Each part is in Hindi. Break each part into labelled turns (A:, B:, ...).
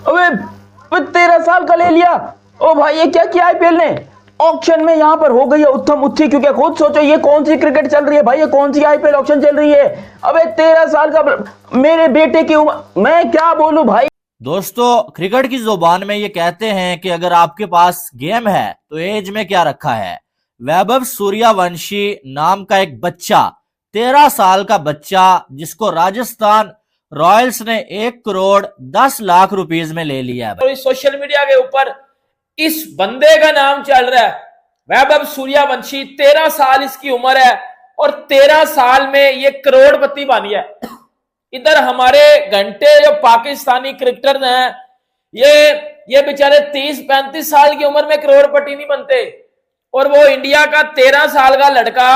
A: अबे 13 साल का ले लिया। ओ भाई ये क्या किया आईपीएल ने, ऑक्शन में यहाँ पर हो गई है उत्तम उत्थी। क्योंकि खुद सोचो ये कौन सी क्रिकेट चल रही है भाई, ये कौन सी आईपीएल ऑक्शन चल रही है। अबे 13 साल का मेरे बेटे की उम्र, मैं क्या बोलूं भाई।
B: दोस्तों क्रिकेट की जुबान में ये कहते हैं कि अगर आपके पास गेम है तो एज में क्या रखा है। वैभव सूर्यवंशी नाम का एक बच्चा, 13 साल का बच्चा, जिसको राजस्थान रॉयल्स ने 1 करोड़ 10 लाख रुपीज में ले लिया है।
C: तो इस सोशल मीडिया के ऊपर इस बंदे का नाम चल रहा है वैभव सूर्यवंशी। 13 साल इसकी उम्र है और 13 साल में ये करोड़पति बन गया। इधर हमारे घंटे जो पाकिस्तानी क्रिकेटर हैं ये बेचारे 30-35 साल की उम्र में करोड़पति नहीं बनते, और वो इंडिया का 13 साल का लड़का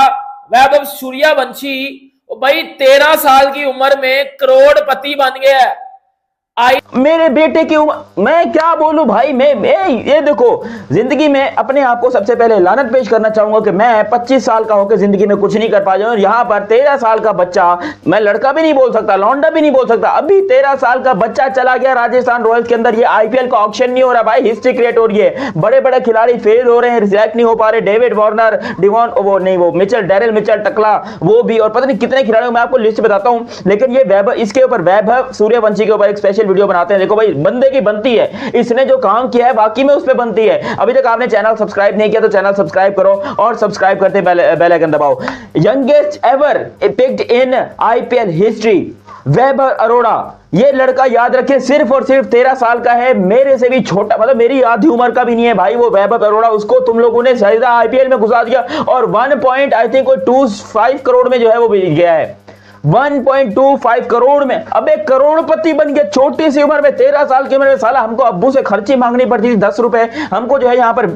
C: वैभव सूर्यवंशी भाई 13 साल की उम्र में करोड़पति बन गया है।
A: मेरे बेटे की उम्र, मैं क्या बोलूं भाई। मैं ये देखो, जिंदगी में अपने आप को सबसे पहले लानत पेश करना चाहूंगा कि मैं 25 साल का होकर जिंदगी में कुछ नहीं कर पाया हूं। यहाँ पर 13 साल का बच्चा, मैं लड़का भी नहीं बोल सकता, लौंडा भी नहीं बोल सकता, अभी 13 साल का बच्चा चला गया राजस्थान रॉयल्स के अंदर। ये आईपीएल का ऑक्शन नहीं हो रहा भाई, हिस्ट्री क्रिएट हो रही है। बड़े बड़े खिलाड़ी फेल हो रहे हैं, सिलेक्ट नहीं हो पा रहे। डेविड वार्नर, डिवॉन, वो मिचेल, डेरिल मिचेल, टकला, वो भी, और पता नहीं कितने खिलाड़ियों, मैं आपको लिस्ट बताता हूं। लेकिन ये वैभव, इसके ऊपर वैभव सूर्यवंशी के ऊपर एक स्पेशल वीडियो बनाते हैं। देखो भाई बंदे की बनती है, इसने जो काम किया है बाकी में उस पे बनती है। अभी तक आपने चैनल सब्सक्राइब नहीं किया तो चैनल सब्सक्राइब करो और सब्सक्राइब करते बेल आइकन दबाओ। Youngest ever picked in IPL history Vaibhav Arora. ये लड़का याद रखें सिर्फ और सिर्फ 13 साल का है, मेरे से भी छोटा, मतलब मेरी आधी उम्र का भी नहीं है भाई वो वैभव अरोड़ा। उसको तुम लोगों ने सीधा आईपीएल में घुसा दिया और 1.25 करोड़ में जो है वो गया है। 1.25 करोड़ में, अबे करोड़पति बन गया छोटी सी उम्र में। 13 साल की उम्र में साला हमको अब्बू से खर्ची मांगनी पड़ती थी 10 रुपए, हमको जो है यहाँ पर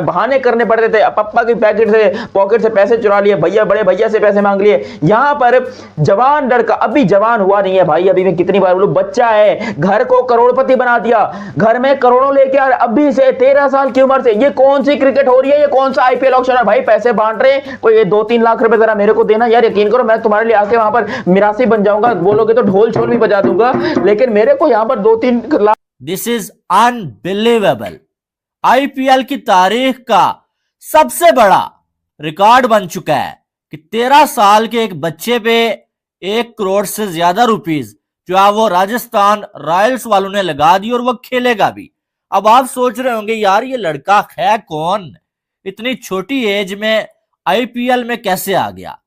A: बहाने करने पड़ते थे। पप्पा की पॉकेट से पैसे चुरा लिए, भैया, बड़े भैया से पैसे मांग लिए। यहाँ पर जवान लड़का, अभी जवान हुआ नहीं है भाई, अभी मैं कितनी बार बोलूं, बच्चा है, घर को करोड़पति बना दिया, घर में करोड़ों लेके आ, अभी से 13 साल की उम्र से। ये कौन सी क्रिकेट हो रही है, ये कौन सा आईपीएल ऑक्शन है भाई। पैसे बांट रहे हैं, कोई 2-3 लाख रुपए जरा मेरे को देना यार। यकीन करो मैं तुम्हारे लिए आके वहां मिरासी बन जाऊंगा, बोलोगे तो ढोल छोल भी बजा दूंगा, लेकिन मेरे को यहां पर 2-3 lakh.
B: This is unbelievable. IPL की तारीख का सबसे बड़ा रिकॉर्ड बन चुका है कि 13 साल के एक बच्चे पे 1 करोड़ से ज्यादा रुपीस जो है वो राजस्थान रॉयल्स वालों ने लगा दी, और वो खेलेगा भी। अब आप सोच रहे होंगे यार ये लड़का है कौन, इतनी छोटी एज में आईपीएल में कैसे आ गया।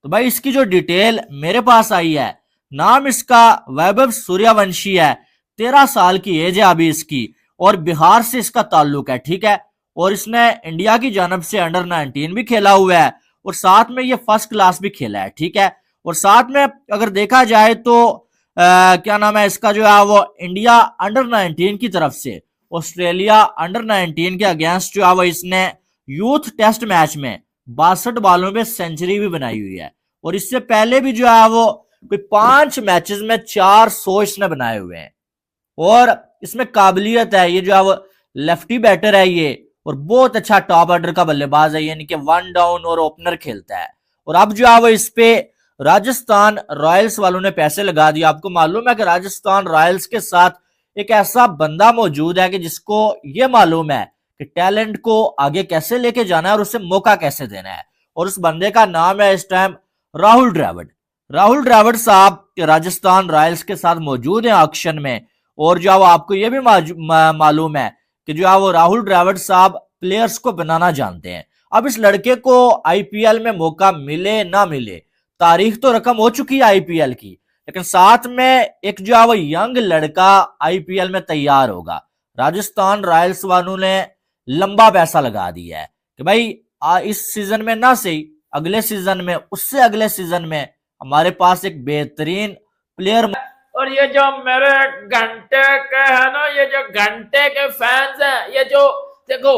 B: तो भाई इसकी जो डिटेल मेरे पास आई है, नाम इसका वैभव सूर्यवंशी है, 13 साल की एज है अभी इसकी, और बिहार से इसका ताल्लुक है, ठीक है। और इसने इंडिया की जानब से अंडर 19 भी खेला हुआ है, और साथ में ये फर्स्ट क्लास भी खेला है, ठीक है। और साथ में अगर देखा जाए तो क्या नाम है इसका, जो है वो इंडिया अंडर 19 की तरफ से ऑस्ट्रेलिया अंडर 19 के अगेंस्ट जो है वो इसने यूथ टेस्ट मैच में 62 बॉलों में सेंचुरी भी बनाई हुई है। और इससे पहले भी जो है वो कोई 5 मैचेस में 400 इसने बनाए हुए हैं। और इसमें काबिलियत है, ये जो है वो लेफ्टी बैटर है ये, और बहुत अच्छा टॉप ऑर्डर का बल्लेबाज है, यानी कि 1 डाउन और ओपनर खेलता है। और अब जो है वो इस पे राजस्थान रॉयल्स वालों ने पैसे लगा दिया। आपको मालूम है कि राजस्थान रॉयल्स के साथ एक ऐसा बंदा मौजूद है कि जिसको ये मालूम है कि टैलेंट को आगे कैसे लेके जाना है और उसे मौका कैसे देना है। और उस बंदे का नाम है इस टाइम राहुल द्रविड़। राहुल द्रविड़ साहब राजस्थान रॉयल्स के साथ मौजूद है ऑक्शन में। और जो है वो आपको ये भी मालूम है कि जो है वो राहुल द्रविड़ साहब प्लेयर्स को बनाना जानते हैं। अब इस लड़के को आईपीएल में मौका मिले ना मिले, तारीख तो रकम हो चुकी है आईपीएल की, लेकिन साथ में एक जो है वो यंग लड़का आईपीएल में तैयार होगा। राजस्थान रॉयल्स वालों ने लंबा पैसा लगा दिया है कि भाई इस सीजन में ना सही, अगले सीजन में, उससे अगले सीजन में हमारे पास एक बेहतरीन प्लेयर।
C: और ये जो मेरे घंटे के है ना, ये जो घंटे के फैंस हैं, ये जो देखो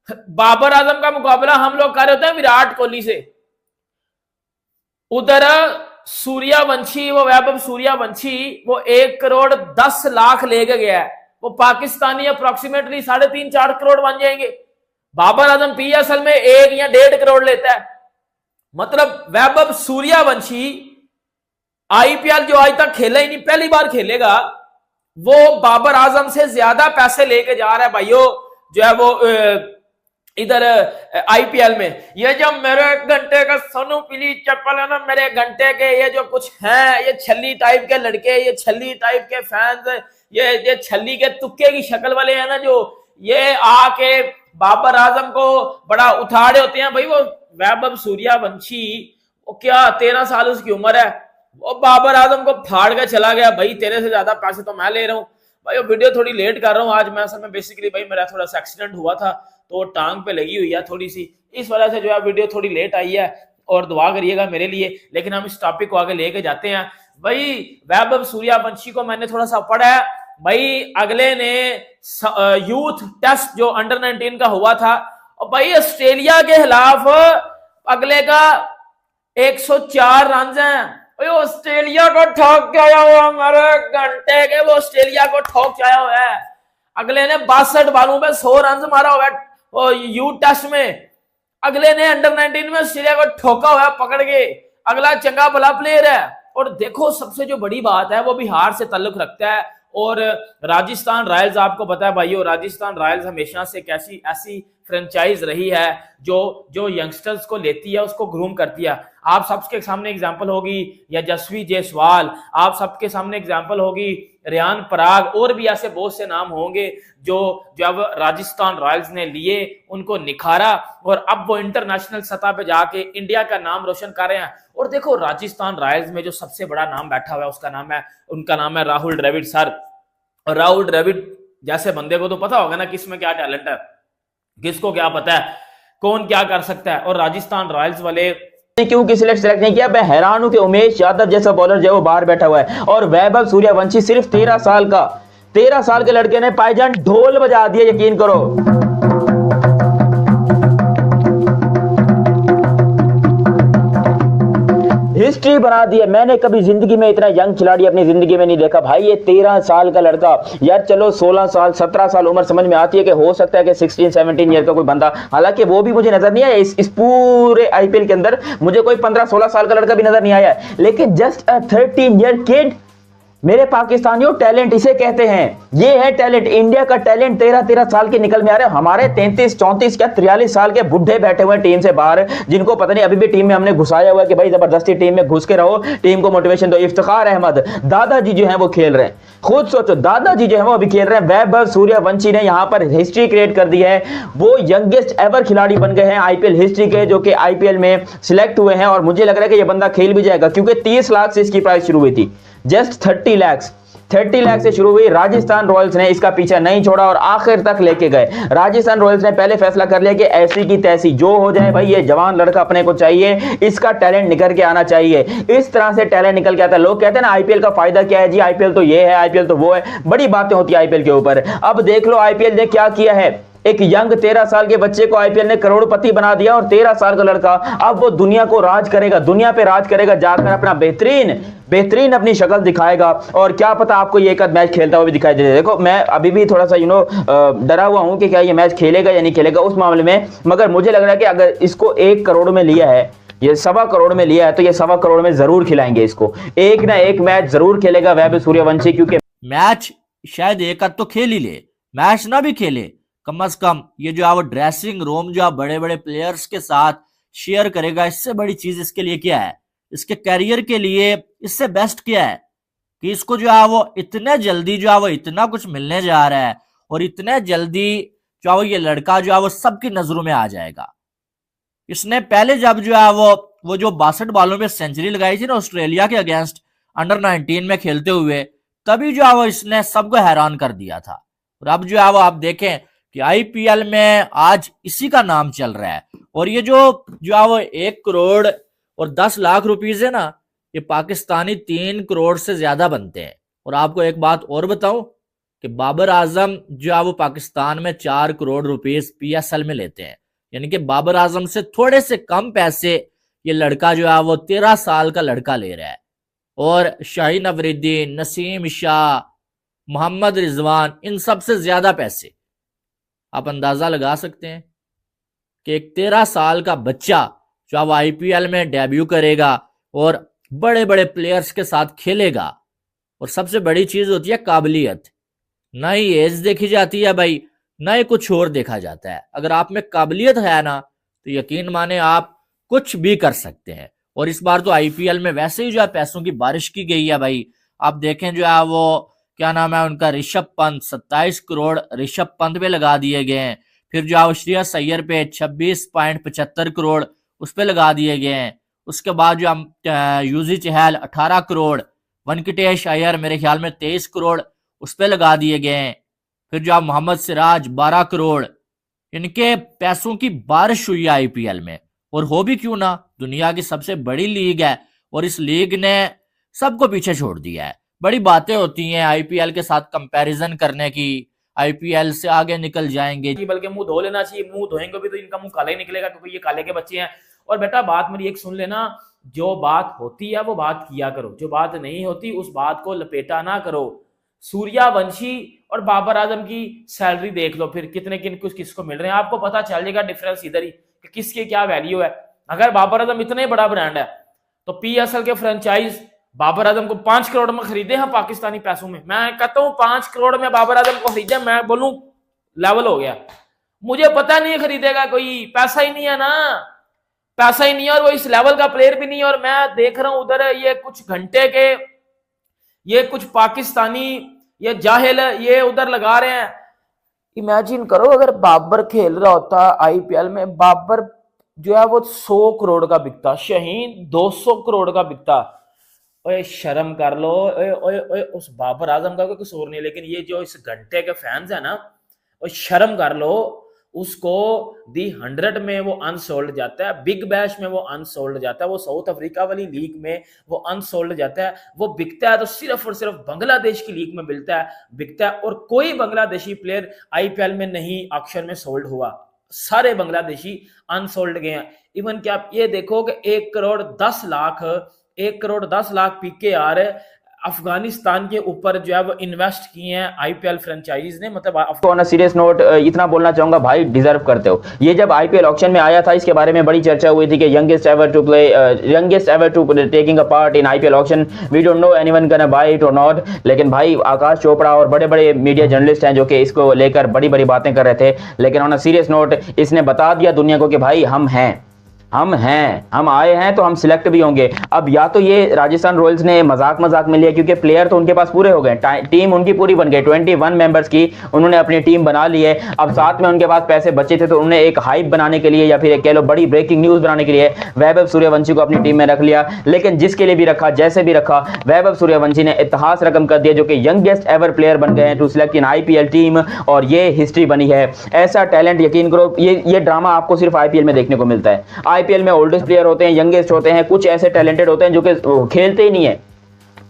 C: बाबर आजम का मुकाबला हम लोग कर रहे होते हैं विराट कोहली से, उधर सूर्यवंशी, वो वैभव सूर्यवंशी वो 1 करोड़ 10 लाख लेके गया है। वो पाकिस्तानी अप्रोक्सीमेटली 3.5-4 करोड़ बन जाएंगे। बाबर आजम पीएसएल में 1 या 1.5 करोड़ लेता है। मतलब वैभव सूर्यवंशी आईपीएल जो आज तक खेला ही नहीं, पहली बार खेलेगा, वो बाबर आजम से ज्यादा पैसे लेके जा रहा है भाइयों, जो है वो इधर आईपीएल में। ये जो मेरे घंटे का सोनू पीली चप्पल है ना, मेरे घंटे के ये जो कुछ हैं, ये छल्ली टाइप के लड़के, ये छल्ली टाइप के फैंस, ये छल्ली के तुक्के की शक्ल वाले हैं ना, जो ये आके बाबर आजम को बड़ा उठाड़े होते हैं। भाई वो वैभव सूर्यवंशी, वो क्या 13 साल उसकी उम्र है, वो बाबर आजम को फाड़ के चला गया। भाई तेरे से ज्यादा पैसे तो मैं ले रहा हूँ। भाई वो वीडियो थोड़ी लेट कर रहा हूँ आज मैं, असल में बेसिकली भाई मेरा थोड़ा सा एक्सीडेंट हुआ था, तो टांग पे लगी हुई है थोड़ी सी, इस वजह से जो है वीडियो थोड़ी लेट आई है, और दुआ करिएगा मेरे लिए। लेकिन हम इस टॉपिक को आगे लेके जाते हैं। भाई वैभव सूर्यवंशी को मैंने थोड़ा सा पढ़ा है भाई, अगले ने यूथ टेस्ट जो अंडर 19 का हुआ था, और भाई ऑस्ट्रेलिया के खिलाफ अगले का 104 रन हैं। ऑस्ट्रेलिया को ठोक के आया हुआ, हमारे घंटे के वो ऑस्ट्रेलिया को ठोक के आया हुआ है। अगले ने 62 बालों पे 100 रन मारा हुआ है यूथ टेस्ट में। अगले ने अंडर 19 में ऑस्ट्रेलिया को ठोका हुआ है पकड़ के। अगला चंगा भला प्लेयर है। और देखो सबसे जो बड़ी बात है, वो बिहार से ताल्लुक रखता है, और राजस्थान रॉयल्स, आपको पता है भाइयों, राजस्थान रॉयल्स हमेशा से कैसी ऐसी फ्रेंचाइज रही है जो यंगस्टर्स को लेती है, उसको ग्रूम करती है। आप सबके सामने एग्जांपल होगी यशस्वी जायसवाल, आप सबके सामने एग्जांपल होगी रियान पराग, और भी ऐसे बहुत से नाम होंगे जो जब राजस्थान रॉयल्स ने लिए, उनको निखारा, और अब वो इंटरनेशनल सतह पे जाके इंडिया का नाम रोशन कर रहे हैं। और देखो राजस्थान रॉयल्स में जो सबसे बड़ा नाम बैठा हुआ है, उनका नाम है राहुल द्रविड़ सर। और राहुल द्रविड़ जैसे बंदे को तो पता होगा ना किसमें क्या टैलेंट है, किसको क्या पता है, कौन क्या कर सकता है। और राजस्थान रॉयल्स वाले
A: क्यों किसी ने सेलेक्ट नहीं किया, मैं हैरान हूं कि उमेश यादव जैसा बॉलर जो है वो बाहर बैठा हुआ है, और वैभव सूर्यवंशी सिर्फ 13 साल के लड़के ने पाईजान ढोल बजा दिया, यकीन करो। हिस्ट्री बना दी है। मैंने कभी जिंदगी में इतना यंग खिलाड़ी अपनी जिंदगी में नहीं देखा भाई। ये 13 साल का लड़का, यार चलो 16 साल 17 साल उम्र समझ में आती है कि हो सकता है कि 16-17 ईयर का कोई बंदा, हालांकि वो भी मुझे नजर नहीं आया इस पूरे आईपीएल के अंदर, मुझे कोई 15-16 साल का लड़का भी नजर नहीं आया, लेकिन जस्ट अ 13 ईयर किड। मेरे पाकिस्तानियों, टैलेंट इसे कहते हैं, ये है टैलेंट। इंडिया का टैलेंट 13 साल के निकल में आ रहे हैं। हमारे 33-34 क्या 43 साल के बुढ़े बैठे हुए टीम से बाहर, जिनको पता नहीं अभी भी टीम में हमने घुसाया हुआ है कि भाई जबरदस्ती टीम में घुस के रहो, टीम को मोटिवेशन दो। इफ्तिखार अहमद दादाजी जो हैं वो खेल रहे हैं, खुद सोचो, दादाजी जो है वो अभी खेल रहे हैं। वैभव सूर्यवंशी ने यहां पर हिस्ट्री क्रिएट कर दी है। वो यंगेस्ट एवर खिलाड़ी बन गए हैं आईपीएल हिस्ट्री के, जो कि आईपीएल में सिलेक्ट हुए हैं, और मुझे लग रहा है कि ये बंदा खेल भी जाएगा, क्योंकि 30 लाख से इसकी प्राइस शुरू हुई थी, जस्ट 30 लाख से शुरू हुई। राजस्थान रॉयल्स ने इसका पीछा नहीं छोड़ा और आखिर तक लेके गए। राजस्थान रॉयल्स ने पहले फैसला कर लिया कि ऐसी की तैसी जो हो जाए भाई, ये जवान लड़का अपने को चाहिए, इसका टैलेंट निकल के आना चाहिए। इस तरह से टैलेंट निकल के आता है। लोग कहते हैं ना आईपीएल का फायदा क्या है जी, आईपीएल तो ये है, आईपीएल तो वो है, बड़ी बातें होती है आईपीएल के ऊपर। अब देख लो आईपीएल ने क्या किया है, एक यंग 13 साल के बच्चे को आईपीएल ने करोड़पति बना दिया, और 13 साल का लड़का अब वो दुनिया को राज करेगा, दुनिया पे राज करेगा, जाकर अपना बेहतरीन अपनी शक्ल दिखाएगा। और क्या पता आपको ये एक मैच खेलता हुआ भी दिखाई दे। देखो मैं अभी भी थोड़ा सा डरा हुआ हूं कि क्या ये मैच खेलेगा या नहीं खेलेगा उस मामले में, मगर मुझे लग रहा है कि अगर इसको 1 करोड़ में लिया है, ये 1.25 करोड़ में लिया है, तो ये 1.25 करोड़ में जरूर खिलाएंगे इसको, एक ना एक मैच जरूर खेलेगा वैभव सूर्यवंशी। क्योंकि
B: मैच शायद एक आध तो खेल ही ले, मैच ना भी खेले, कम से कम ये जो आप ड्रेसिंग रूम जो आप बड़े बड़े प्लेयर्स के साथ शेयर करेगा, इससे बड़ी चीज इसके लिए क्या है, इसके करियर के लिए इससे बेस्ट क्या है कि इसको जो है वो इतने जल्दी जो है वो इतना कुछ मिलने जा रहा है, और इतने जल्दी जो है वो ये लड़का जो है वो सबकी नजरों में आ जाएगा। इसने पहले जब जो है वो जो 62 बालों में सेंचुरी लगाई थी ना ऑस्ट्रेलिया के अगेंस्ट अंडर 19 में खेलते हुए, तभी जो है वो इसने सबको हैरान कर दिया था। और अब जो है वो आप देखें कि आईपीएल में आज इसी का नाम चल रहा है। और ये जो है वो 1 करोड़ और 10 लाख रुपीस है ना, ये पाकिस्तानी 3 करोड़ से ज्यादा बनते हैं। और आपको एक बात और बताऊं कि बाबर आजम जो है वो पाकिस्तान में 4 करोड़ रुपीस पीएसएल में लेते हैं, यानी कि बाबर आजम से थोड़े से कम पैसे ये लड़का जो है वो 13 साल का लड़का ले रहा है। और शाहीन अफरीदी, नसीम शाह, मोहम्मद रिजवान, इन सबसे ज्यादा पैसे। आप अंदाजा लगा सकते हैं कि एक 13 साल का बच्चा जो अब आईपीएल में डेब्यू करेगा और बड़े बड़े प्लेयर्स के साथ खेलेगा। और सबसे बड़ी चीज होती है काबिलियत। ना ही एज देखी जाती है भाई, ना ही कुछ और देखा जाता है। अगर आप में काबिलियत है ना तो यकीन माने आप कुछ भी कर सकते हैं। और इस बार तो आईपीएल में वैसे ही जो है पैसों की बारिश की गई है भाई। आप देखें जो है वो क्या नाम है उनका, ऋषभ पंत, 27 करोड़ ऋषभ पंत पे लगा दिए गए हैं। फिर जो है श्रेयस अय्यर पे 26.75 करोड़ उस पे लगा दिए गए हैं। उसके बाद जो हम यूजी चहल 18 करोड़, वेंकटेश अय्यर मेरे ख्याल में 23 करोड़ उस पे लगा दिए गए हैं। फिर जो आप मोहम्मद सिराज 12 करोड़, इनके पैसों की बारिश हुई है आईपीएल में। और हो भी क्यों ना, दुनिया की सबसे बड़ी लीग है और इस लीग ने सबको पीछे छोड़ दिया है। बड़ी बातें होती हैं आईपीएल के साथ कंपैरिजन करने की, आईपीएल से आगे निकल जाएंगे।
C: बल्कि मुंह धो लेना चाहिए, मुंह धोएंगे भी तो इनका मुंह काला ही निकलेगा, क्योंकि ये काले के बच्चे हैं। और बेटा बात मेरी एक सुन लेना, जो बात होती है वो बात किया करो, जो बात नहीं होती उस बात को लपेटा ना करो। सूर्यवंशी और बाबर आजम की सैलरी देख लो, फिर कितने किसको मिल रहे हैं, आपको पता चल जाएगा डिफरेंस इधर ही कि किसकी क्या वैल्यू है। अगर बाबर आजम इतने बड़ा ब्रांड है तो पीएसएल के फ्रेंचाइज बाबर आजम को 5 करोड़ में खरीदे हैं पाकिस्तानी पैसों में। मैं कहता हूं 5 करोड़ में बाबर आजम को खरीदे, मैं बोलूं लेवल हो गया। मुझे पता नहीं है खरीदेगा कोई, पैसा ही नहीं है ना, पैसा ही नहीं है, और वो इस लेवल का प्लेयर भी नहीं है। और मैं देख रहा हूं उधर ये कुछ घंटे के ये कुछ पाकिस्तानी ये जाहिल ये उधर लगा रहे हैं। इमेजिन करो अगर बाबर खेल रहा होता आईपीएल में, बाबर जो है वो 100 करोड़ का बिकता, शाहीन 200 करोड़ का बिकता। ओए शर्म कर लो, ओए ओए ओए, उस बाबर आजम का कोई कसूर नहीं, लेकिन ये जो इस घंटे के फैंस है ना, ओए शर्म कर लो। उसको दी 100 में वो अनसोल्ड जाता है, बिग बैश में वो अनसोल्ड जाता है, वो साउथ अफ्रीका वाली लीग में वो अनसोल्ड जाता है। वो बिकता है तो सिर्फ और सिर्फ बांग्लादेश की लीग में बिकता है। और कोई बांग्लादेशी प्लेयर आईपीएल में नहीं ऑक्शन में सोल्ड हुआ, सारे बांग्लादेशी अनसोल्ड गए हैं। इवन क्या आप ये देखो कि 1 करोड़ 10 लाख पीकेआर अफगानिस्तान के ऊपर जो है वो इन्वेस्ट किए हैं आईपीएल फ्रेंचाइज ने। मतलब
A: ऑन अ सीरियस नोट इतना बोलना चाहूंगा भाई, डिजर्व करते हो। ये जब आईपीएल ऑक्शन में आया था इसके बारे में बड़ी चर्चा हुई थी कि youngest ever to taking a part in IPL auction, we don't know anyone can buy it और नॉट। लेकिन भाई आकाश चोपड़ा और बड़े बड़े मीडिया जर्नलिस्ट हैं जो कि इसको लेकर बड़ी बड़ी बातें कर रहे थे, लेकिन ऑन अ सीरियस नोट इसने बता दिया दुनिया को कि भाई हम आए हैं तो हम सिलेक्ट भी होंगे। अब या तो ये राजस्थान रॉयल्स ने मजाक में लिया, क्योंकि प्लेयर तो उनके पास पूरे हो गए, टीम उनकी पूरी बन गई, 21 मेंबर्स की उन्होंने अपनी टीम बना ली है। अब साथ में उनके पास पैसे बचे थे तो उन्होंने एक हाइप बनाने के लिए या फिर एक कह लो बड़ी ब्रेकिंग न्यूज बनाने के लिए वैभव सूर्यवंशी को अपनी टीम में रख लिया। लेकिन जिसके लिए भी रखा, जैसे भी रखा, वैभव सूर्यवंशी ने इतिहास रकम कर दिया, जो कि यंगेस्ट एवर प्लेयर बन गए हैं to select in IPL team, और ये हिस्ट्री बनी है। ऐसा टैलेंट यकीन करो, ये ड्रामा आपको सिर्फ आईपीएल में देखने को मिलता है। आईपीएल में ओल्डेस्ट प्लेयर होते हैं, यंगेस्ट होते हैं, कुछ ऐसे टैलेंटेड होते हैं जो कि खेलते ही नहीं है,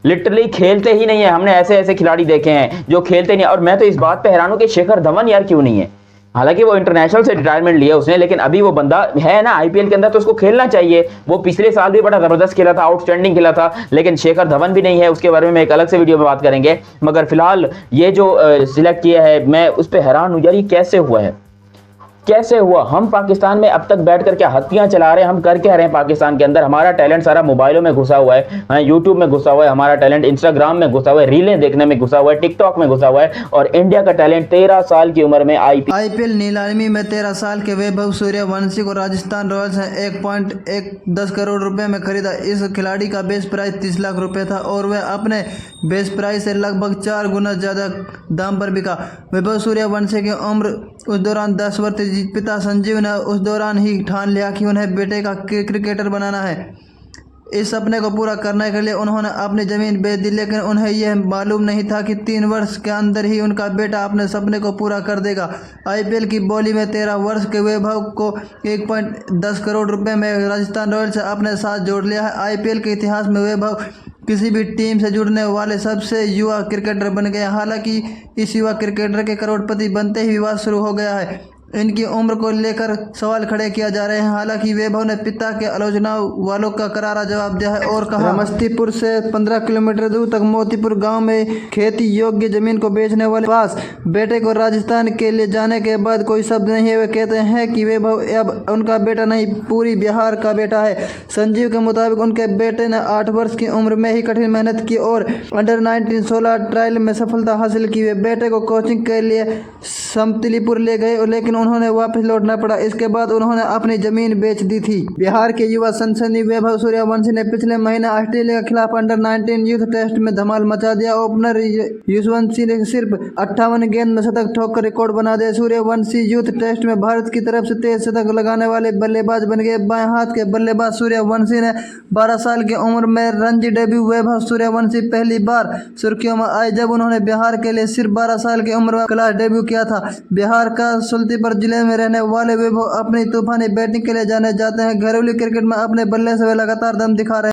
A: लिटरली खेलते ही नहीं है। हमने ऐसे खिलाड़ी देखे हैं जो खेलते नहीं है। और मैं तो इस बात पे हैरान हूं कि शिखर धवन यार क्यों नहीं है। हालांकि वो इंटरनेशनल से रिटायरमेंट लिया उसने, लेकिन अभी वो बंदा है ना आईपीएल के अंदर, तो उसको खेलना चाहिए। वो पिछले साल भी बड़ा जबरदस्त खेला था, आउटस्टैंडिंग खेला था, लेकिन शेखर धवन भी नहीं है। उसके बारे में एक अलग से वीडियो में बात करेंगे। मगर फिलहाल ये जो सिलेक्ट किया है, मैं उस पर हैरान हूं यार, ये कैसे हुआ है, कैसे हुआ। हम पाकिस्तान में अब तक बैठकर क्या हत्यां चला रहे हैं, हम कर क्या रहे हैं पाकिस्तान के अंदर। हमारा टैलेंट सारा मोबाइलों में घुसा हुआ है, यूट्यूब में घुसा हुआ है, हमारा टैलेंट इंस्टाग्राम में घुसा हुआ है, रीलें देखने में घुसा हुआ है, टिकटॉक में घुसा हुआ है। और इंडिया का टैलेंट 13 साल की उम्र में
D: आईपीएल नीलामी में 13 साल के वैभव सूर्यवंशी को राजस्थान रॉयल्स ने 1.10 करोड़ रुपए में खरीदा। इस खिलाड़ी का बेस प्राइस 30 लाख रुपए था और वह अपने बेस प्राइस से लगभग 4 गुना ज्यादा दाम पर बिका। वैभव सूर्यवंशी की उम्र उस दौरान 10 वर्ष थी। पिता संजीव ने उस दौरान ही ठान लिया कि उन्हें बेटे का क्रिकेटर बनाना है। इस सपने को पूरा करने के लिए उन्होंने अपनी जमीन बेच दी, लेकिन उन्हें यह मालूम नहीं था कि 3 वर्ष के अंदर ही उनका बेटा अपने सपने को पूरा कर देगा। आईपीएल की बोली में 13 वर्ष के वैभव को 1.10 करोड़ रुपए में राजस्थान रॉयल्स से अपने साथ जोड़ लिया है। आईपीएल के इतिहास में वैभव किसी भी टीम से जुड़ने वाले सबसे युवा क्रिकेटर बन गए। हालांकि इस युवा क्रिकेटर के करोड़पति बनते ही विवाद शुरू हो गया है। इनकी उम्र को लेकर सवाल खड़े किया जा रहे हैं। हालांकि वैभव ने पिता के आलोचना वालों का करारा जवाब दिया है और कहा, समस्तीपुर से 15 किलोमीटर दूर तक मोतीपुर गांव में खेती योग्य जमीन को बेचने वाले पास बेटे को राजस्थान के लिए जाने के बाद कोई शब्द नहीं है। वे कहते हैं कि वैभव अब उनका बेटा नहीं, पूरी बिहार का बेटा है। संजीव के मुताबिक उनके बेटे ने 8 वर्ष की उम्र में ही कठिन मेहनत की और अंडर 19 16 ट्रायल में सफलता हासिल की। वे बेटे को कोचिंग के लिए समतिलीपुर ले गए, लेकिन उन्होंने वापस लौटना पड़ा। इसके बाद उन्होंने अपनी जमीन बेच दी थी। बिहार के युवा सनसनी वैभव सूर्यवंशी ने पिछले महीने ऑस्ट्रेलिया के खिलाफ अंडर 19 यूथ टेस्ट में धमाल मचा दिया। ओपनर युजवंशी ने सिर्फ 58 गेंद में शतक ठोककर रिकॉर्ड बना दिया। सूर्यवंशी यूथ टेस्ट में भारत की तरफ से तेज शतक लगाने वाले बल्लेबाज बन गए। बाएं हाथ के बल्लेबाज सूर्यवंशी ने 12 साल की उम्र में रणजी डेब्यू। वैभव सूर्यवंशी पहली बार सुर्खियों में आए जब उन्होंने बिहार के लिए सिर्फ 12 साल की उम्र में क्लास डेब्यू किया था। बिहार का सुल्तानपुर जिले में रहने वाले वैभव अपनी तूफानी बैटिंग के लिए जाने जाते हैं। घरेलू क्रिकेट में अपने बल्ले से वे लगातार दम दिखा रहे हैं।